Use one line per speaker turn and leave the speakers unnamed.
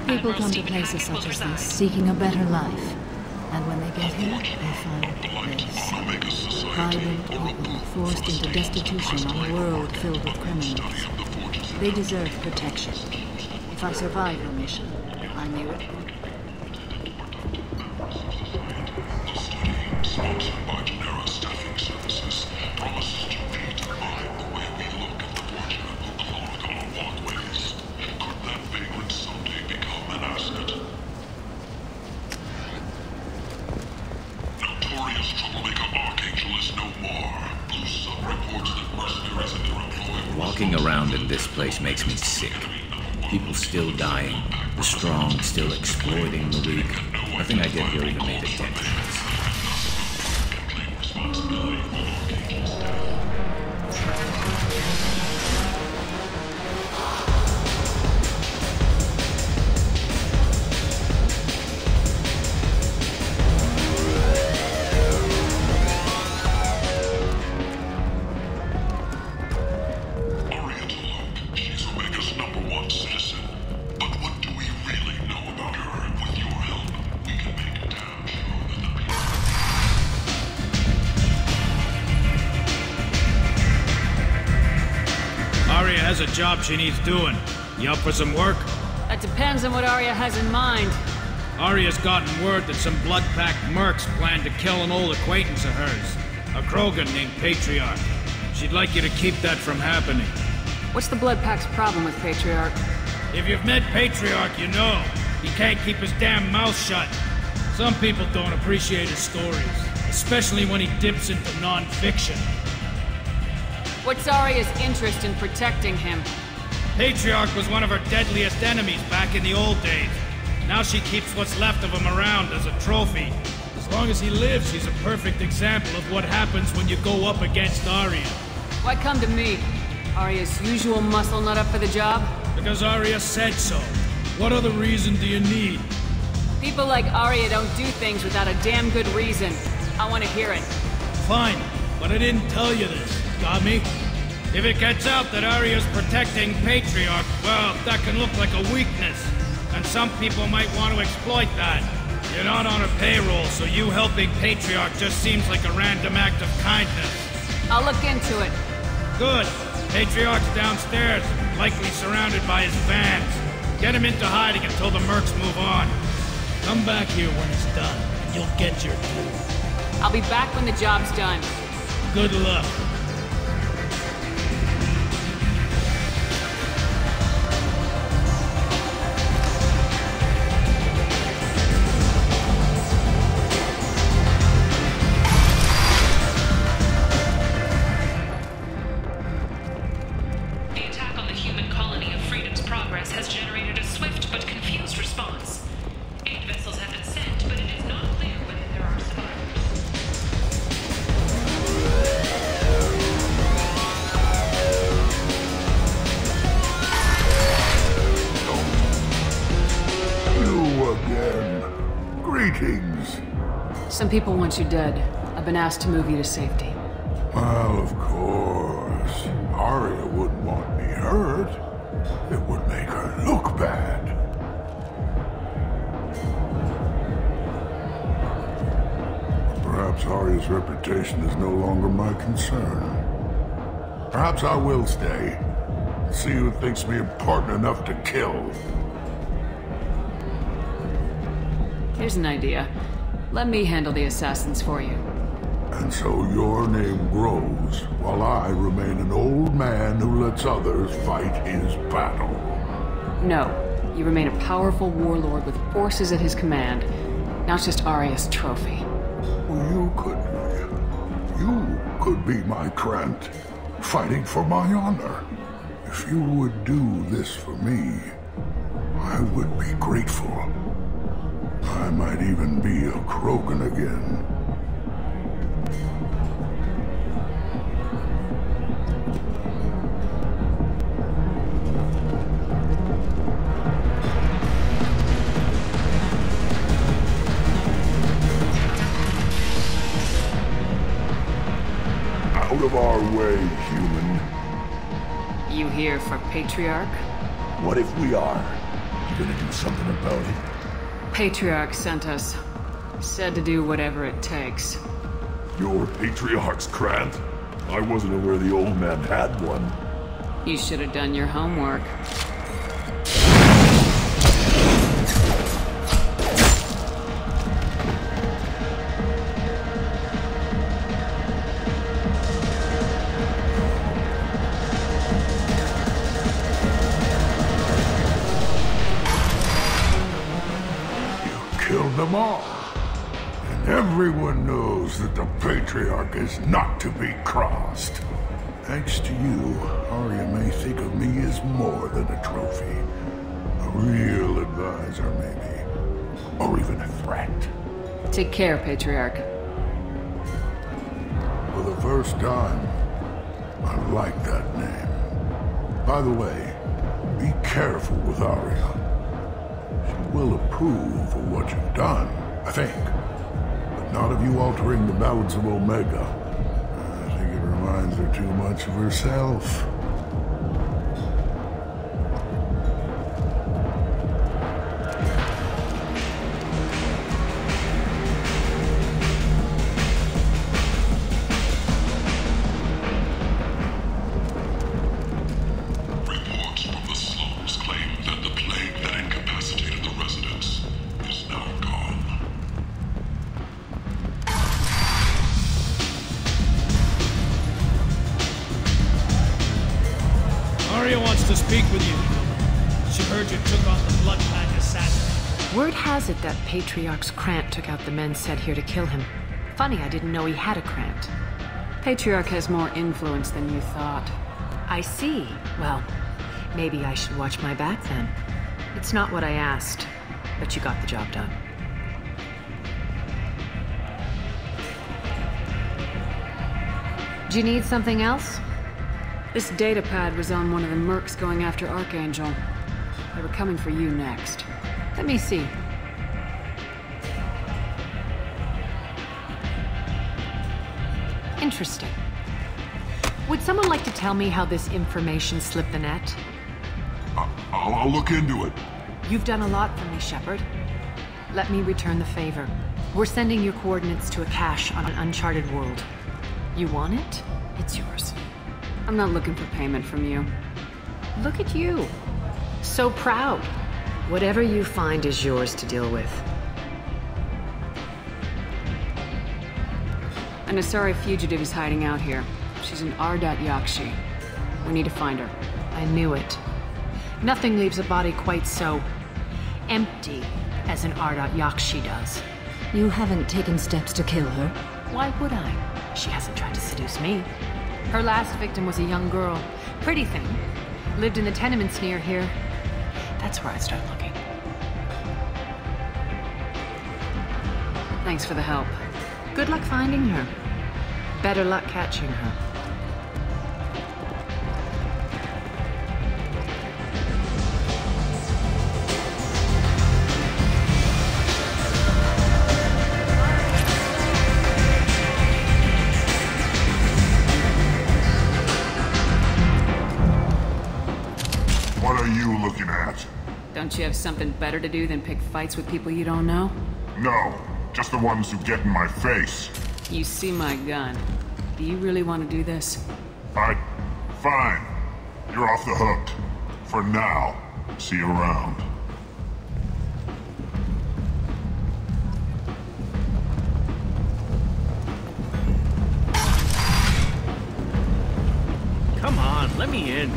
People come to places such as this, seeking a better life. And when they get here, they find this. Violent people forced into destitution on a world filled with criminals. They deserve protection. If I survive the mission, I may return.
Walking around in this place makes me sick. People still dying, the strong still exploiting the weak. Nothing I did here even made a dent.
Has a job she needs doing. You up for some work?
That depends on what Arya has in mind.
Arya's gotten word that some blood-packed mercs plan to kill an old acquaintance of hers, a Krogan named Patriarch. She'd like you to keep that from happening.
What's the blood-pack's problem with Patriarch?
If you've met Patriarch, you know. He can't keep his damn mouth shut. Some people don't appreciate his stories, especially when he dips into non-fiction.
What's Arya's interest in protecting him?
Patriarch was one of her deadliest enemies back in the old days. Now she keeps what's left of him around as a trophy. As long as he lives, he's a perfect example of what happens when you go up against Arya.
Why come to me? Arya's usual muscle not up for the job?
Because Arya said so. What other reason do you need?
People like Arya don't do things without a damn good reason. I want to hear it.
Fine, but I didn't tell you this. Got me? If it gets out that Arya's protecting Patriarch, well, that can look like a weakness. And some people might want to exploit that. You're not on a payroll, so you helping Patriarch just seems like a random act of kindness.
I'll look into it.
Good. Patriarch's downstairs, likely surrounded by his fans. Get him into hiding until the mercs move on. Come back here when it's done, and you'll get your due.
I'll be back when the job's done.
Good luck.
Some people want you dead. I've been asked to move you to safety.
Well, of course. Arya wouldn't want me hurt. It would make her look bad. Perhaps Arya's reputation is no longer my concern. Perhaps I will stay. See who thinks me important enough to kill.
Here's an idea. Let me handle the assassins for you.
And so your name grows, while I remain an old man who lets others fight his battle.
No. You remain a powerful warlord with forces at his command. Now it's just Arya's trophy.
Well, you could be my Krant, fighting for my honor. If you would do this for me, I would be grateful. I might even be a Krogan again. out of our way, human.
You here for Patriarch?
What if we are? You gonna do something about it?
Patriarch sent us. Said to do whatever it takes.
Your Patriarch's Krant? I wasn't aware the old man had one.
You should have done your homework.
Killed them all. And everyone knows that the Patriarch is not to be crossed. Thanks to you, Arya may think of me as more than a trophy. A real advisor, maybe. Or even a threat.
Take care, Patriarch.
For the first time, I like that name. By the way, be careful with Arya. She will approve of what you've done, I think. But not of you altering the balance of Omega. I think it reminds her too much of herself.
Reports from the slums claim that the plague that incapacitated the residents is now gone.
Arya wants to speak with you. She heard you took on the blood-pact assassin.
Word has it that Patriarch's Krant took out the men sent here to kill him. Funny, I didn't know he had a Krant. Patriarch has more influence than you thought. I see. Well, maybe I should watch my back then. It's not what I asked, but you got the job done. Do you need something else? This datapad was on one of the mercs going after Archangel. They were coming for you next. Let me see. Interesting. Would someone like to tell me how this information slipped the net?
I'll look into it.
You've done a lot for me, Shepard. Let me return the favor. We're sending your coordinates to a cache on an uncharted world. You want it? It's yours. I'm not looking for payment from you. Look at you. So proud. Whatever you find is yours to deal with. An Asari fugitive is hiding out here. She's an Ardat Yakshi. We need to find her. I knew it. Nothing leaves a body quite so empty as an Ardat Yakshi does.
You haven't taken steps to kill her?
Why would I? She hasn't tried to seduce me. Her last victim was a young girl. Pretty thing. Lived in the tenements near here. That's where I'd start looking. Thanks for the help. Good luck finding her. Better luck catching her.
What are you looking at?
Don't you have something better to do than pick fights with people you don't know?
No, just the ones who get in my face.
You see my gun. Do you really want to do this?
Fine. You're off the hook. For now. See you around.
Come on, let me in.